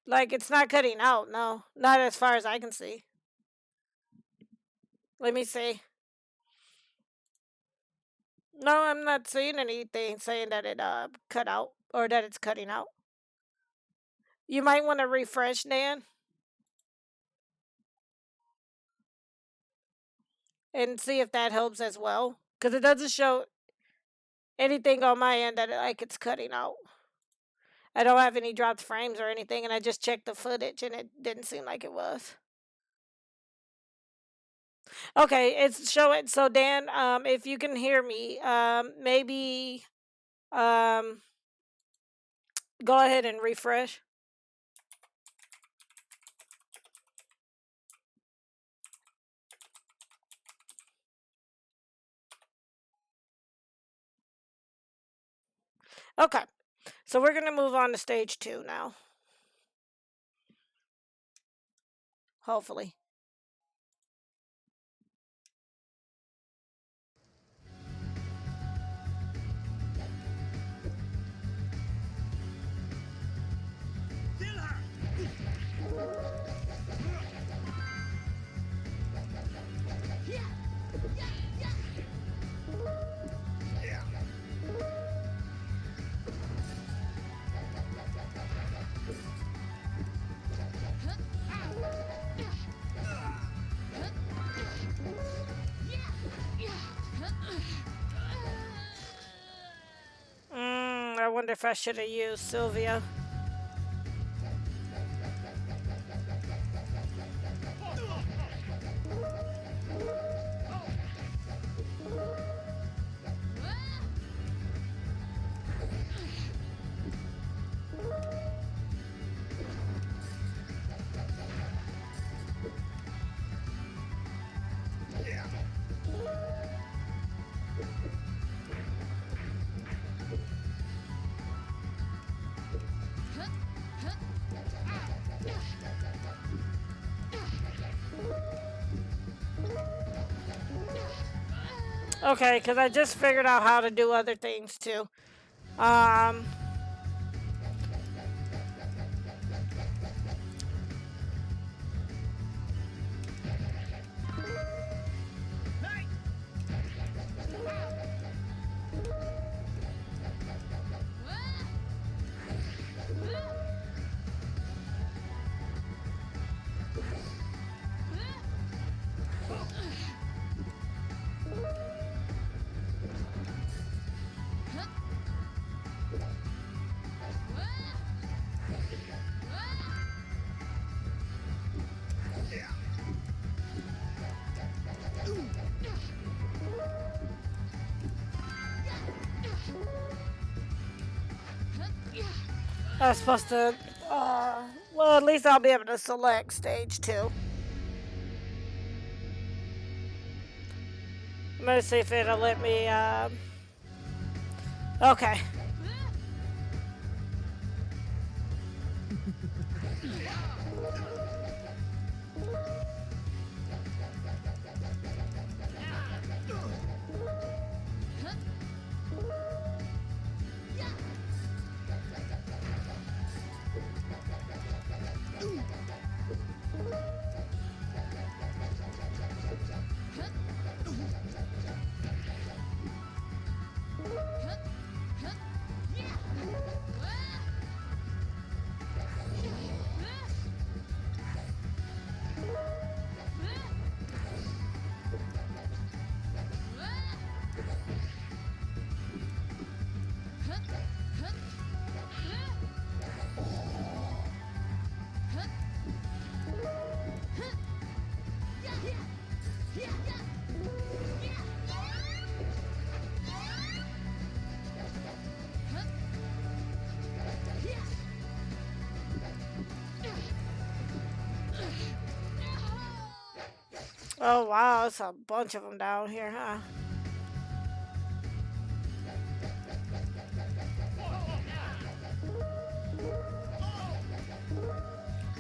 Like, it's not cutting out, no. Not as far as I can see. Let me see. No, I'm not seeing anything saying that it cut out or that it's cutting out. You might want to refresh, Dan, and see if that helps as well. Because it doesn't show anything on my end that like it's cutting out. I don't have any dropped frames or anything, and I just checked the footage, and it didn't seem like it was. Okay, it's showing. So Dan, if you can hear me, maybe um, go ahead and refresh. Okay, so we're gonna move on to stage 2 now. Hopefully. I wonder if I should have used Sylvia. Okay, because I just figured out how to do other things too. Um, I was supposed to. Well, at least I'll be able to select stage 2. I'm gonna see if it'll let me. Okay. Oh wow, it's a bunch of them down here, huh?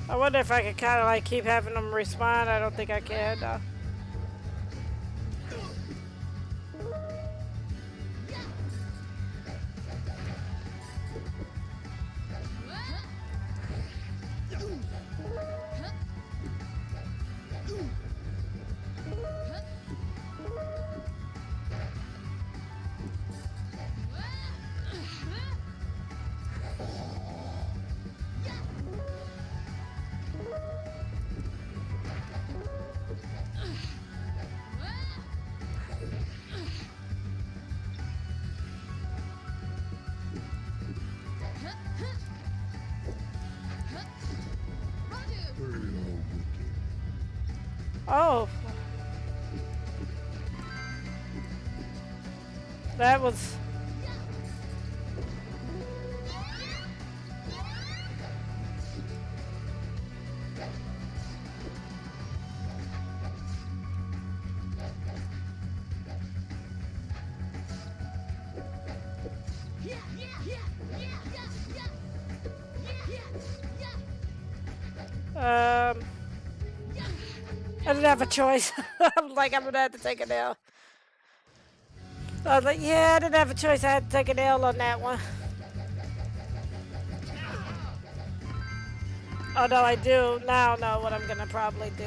I wonder if I could kind of like keep having them respawn. I don't think I can. Oh. That was... I didn't have a choice. I'm like, I'm gonna have to take a nail. So I was like, yeah, I didn't have a choice. I had to take a nail on that one. Oh no, I do now know what I'm gonna probably do.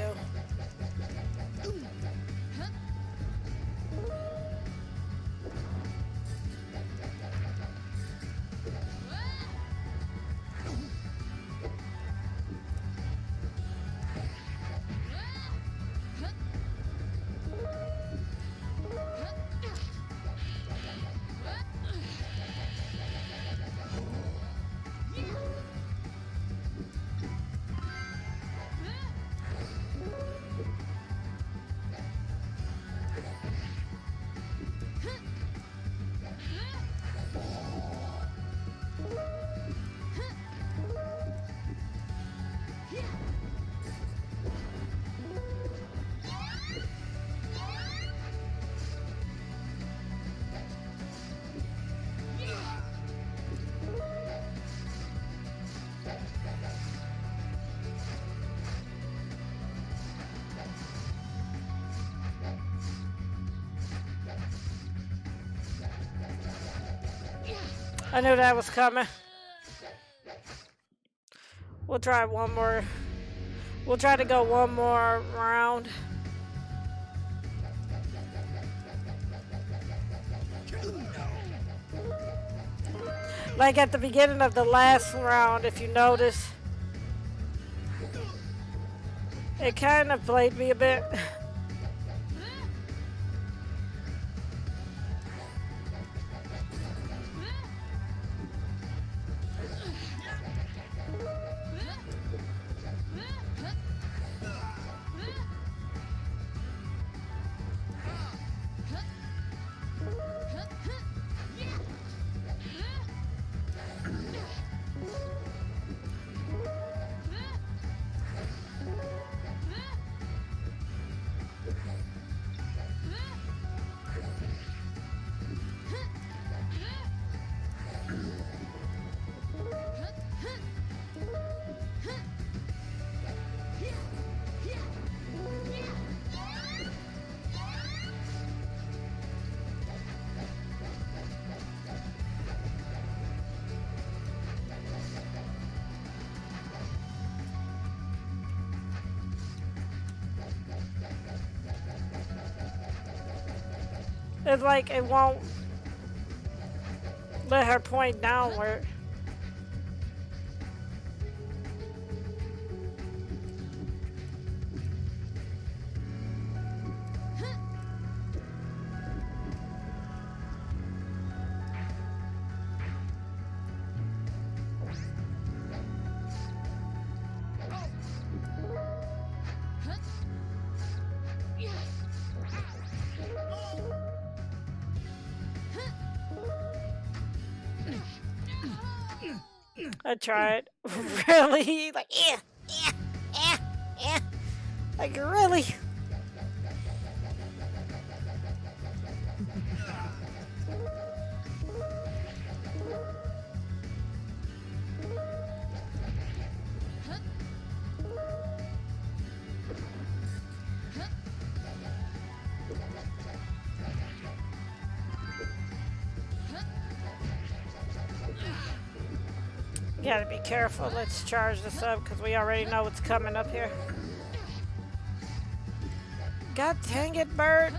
I knew that was coming. We'll try one more. We'll try to go one more round. Like at the beginning of the last round, if you notice, it kind of played me a bit. It's like it won't let her point downward. I tried. Really? Like, yeah. Like, really? Gotta be careful. Let's charge this up because we already know what's coming up here. God dang it, bird.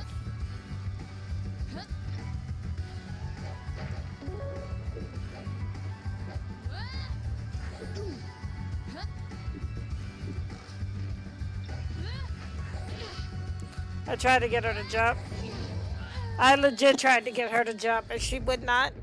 I tried to get her to jump. I legit tried to get her to jump and she would not.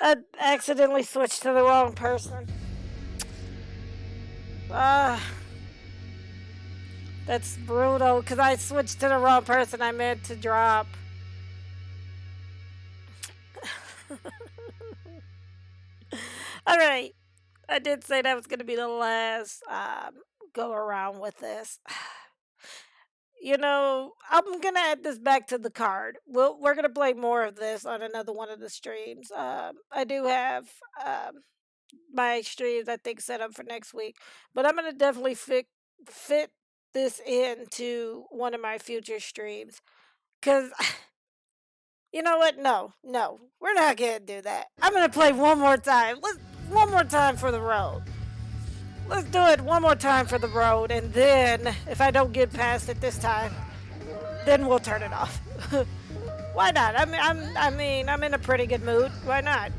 I accidentally switched to the wrong person. Uh, that's brutal, because I switched to the wrong person I meant to drop. Alright. I did say that was going to be the last go around with this. You know, I'm gonna add this back to the card. We're gonna play more of this on another one of the streams. I do have my streams I think set up for next week, but I'm gonna definitely fit this into one of my future streams. Cause you know what? No, we're not gonna do that. I'm gonna play one more time. Let's one more time for the road. Let's do it one more time for the road, and then if I don't get past it this time, then we'll turn it off. Why not? I'm in a pretty good mood. Why not?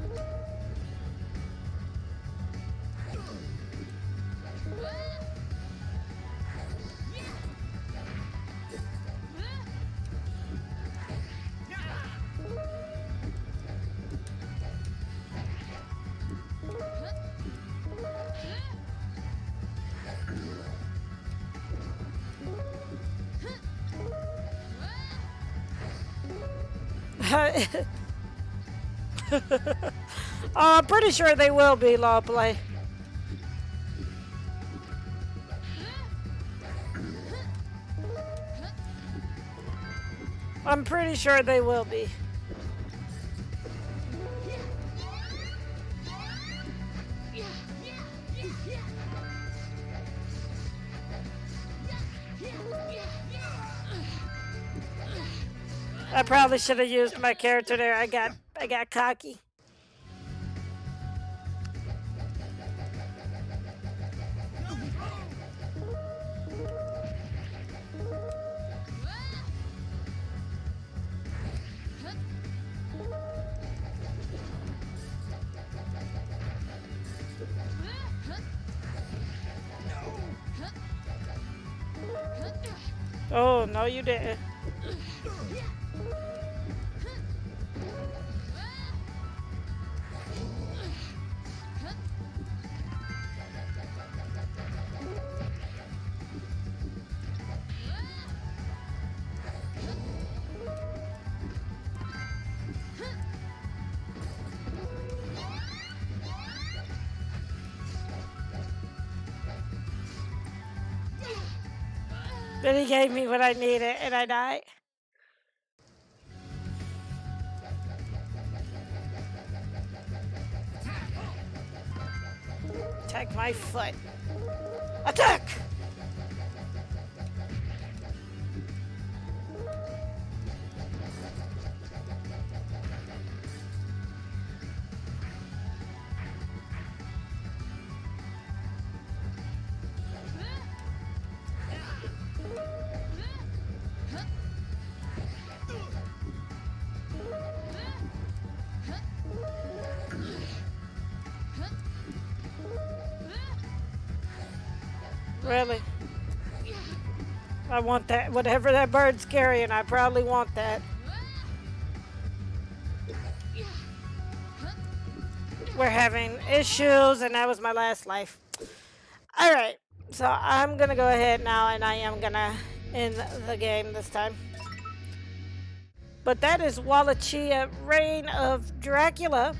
I'm pretty sure they will be law play. I'm pretty sure they will be. I probably should have used my character there. I got cocky. Oh, no you didn't. Then he gave me what I needed and I died. Attack my foot. Attack! Really? I want that. Whatever that bird's carrying, I probably want that. We're having issues, and that was my last life. Alright, so I'm gonna go ahead now, and I am gonna end the game this time. But that is Wallachia, Reign of Dracula.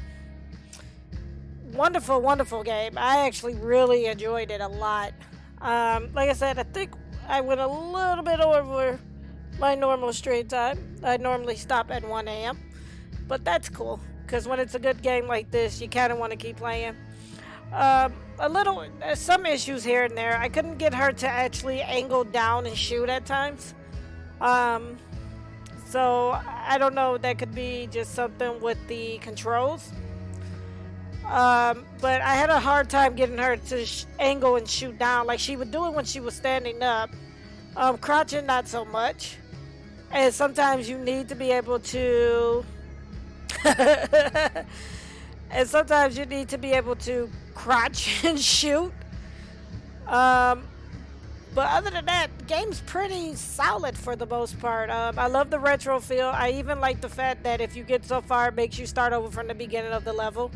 Wonderful, wonderful game. I actually really enjoyed it a lot. Like I said, I think I went a little bit over my normal stream time. I normally stop at 1 a.m. But that's cool, because when it's a good game like this, you kind of want to keep playing. Some issues here and there. I couldn't get her to actually angle down and shoot at times. So I don't know, that could be just something with the controls. But I had a hard time getting her to angle and shoot down like she would do it when she was standing up. Crouching, not so much. And sometimes you need to be able to... and sometimes you need to be able to crouch and shoot. But other than that, the game's pretty solid for the most part. I love the retro feel. I even like the fact that if you get so far, it makes you start over from the beginning of the level.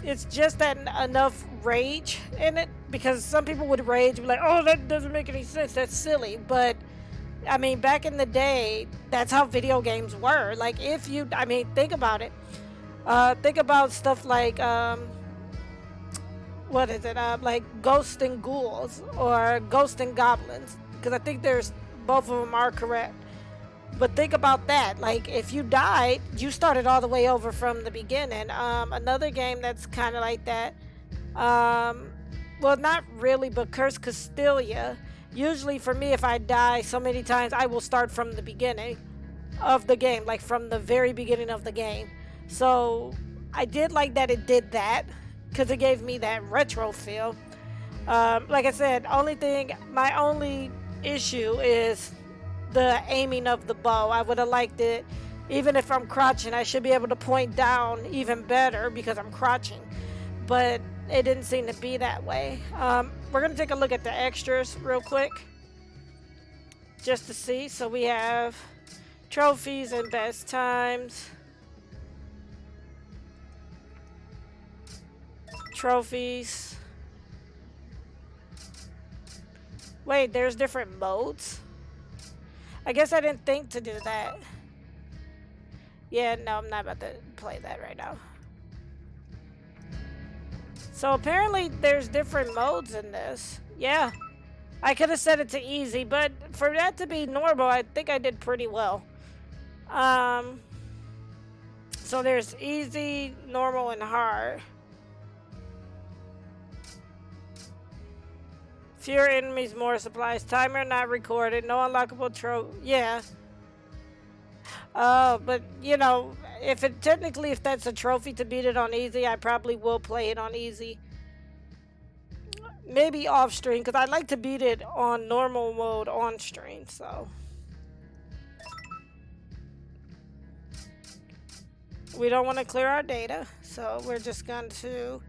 It's just that enough rage in it, because some people would rage and be like, "Oh, that doesn't make any sense. That's silly." But I mean, back in the day, that's how video games were. Like, if you, I mean, think about it. Think about stuff like what is it? Like Ghosts and Ghouls or Ghosts and Goblins, because I think there's both of them are correct. But think about that. Like, if you died, you started all the way over from the beginning. Another game that's kind of like that. Um, well, not really, but Curse Castilia. Usually, for me, if I die so many times, I will start from the beginning of the game, like from the very beginning of the game. So I did like that it did that, because it gave me that retro feel. Like I said, my only issue is the aiming of the bow. I would have liked it, even if I'm crouching, I should be able to point down even better because I'm crouching. But it didn't seem to be that way. We're going to take a look at the extras real quick just to see. So we have trophies and best times. Trophies. Wait, there's different modes? I guess I didn't think to do that. Yeah, no, I'm not about to play that right now. So apparently there's different modes in this. Yeah. I could have set it to easy, but for that to be normal, I think I did pretty well. So there's easy, normal, and hard. Fewer enemies, more supplies. Timer not recorded. No unlockable trophy. Yeah. But you know, if that's a trophy to beat it on easy, I probably will play it on easy. Maybe off stream, because I'd like to beat it on normal mode on stream. So we don't want to clear our data, so we're just going to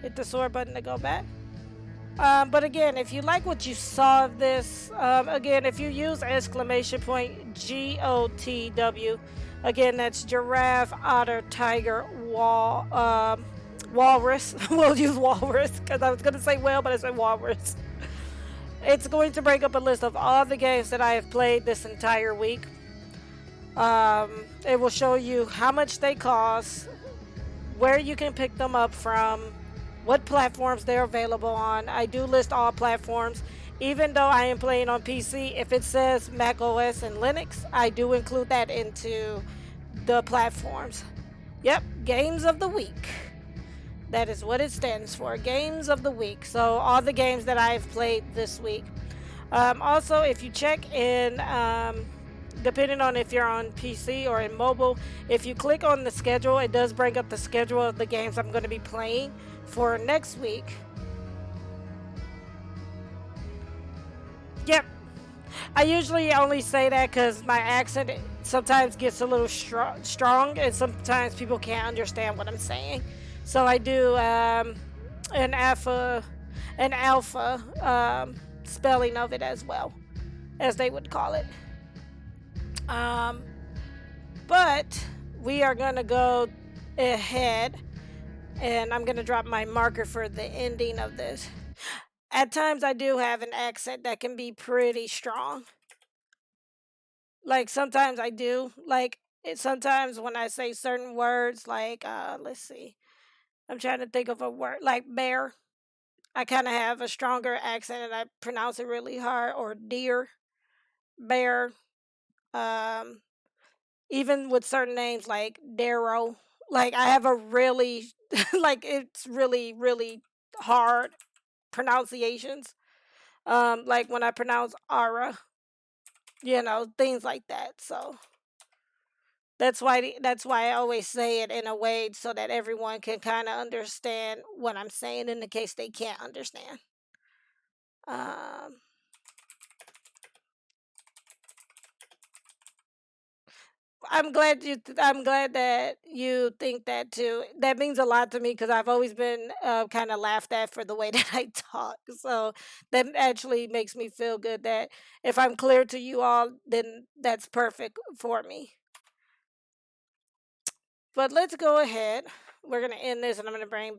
hit the sword button to go back. But again, if you like what you saw of this, again, if you use exclamation point GOTW, again, that's giraffe, otter, tiger, walrus. We'll use walrus because I was going to say whale, but I said walrus. It's going to bring up a list of all the games that I have played this entire week. It will show you how much they cost, where you can pick them up from, what platforms they're available on. I do list all platforms. Even though I am playing on PC, if it says Mac OS and Linux, I do include that into the platforms. Yep, Games of the Week. That is what it stands for, Games of the Week. So all the games that I've played this week. Also, if you check in, depending on if you're on PC or in mobile, if you click on the schedule, it does bring up the schedule of the games I'm going to be playing for next week. Yep. I usually only say that because my accent sometimes gets a little strong, and sometimes people can't understand what I'm saying. So I do an alpha spelling of it as well, as they would call it. But we are going to go ahead, and I'm going to drop my marker for the ending of this. At times I do have an accent that can be pretty strong. Like, sometimes I do. Like, sometimes when I say certain words, like, let's see. I'm trying to think of a word. Like bear. I kind of have a stronger accent and I pronounce it really hard. Or deer. Bear. Even with certain names like Darrow. Like, I have a really, like, it's really, really hard pronunciations. Like when I pronounce Ara, things like that. So that's why I always say it in a way so that everyone can kind of understand what I'm saying in the case they can't understand. I'm glad that you think that too. That means a lot to me because I've always been kind of laughed at for the way that I talk. So that actually makes me feel good that if I'm clear to you all, then that's perfect for me. But let's go ahead. We're gonna end this, and I'm gonna bring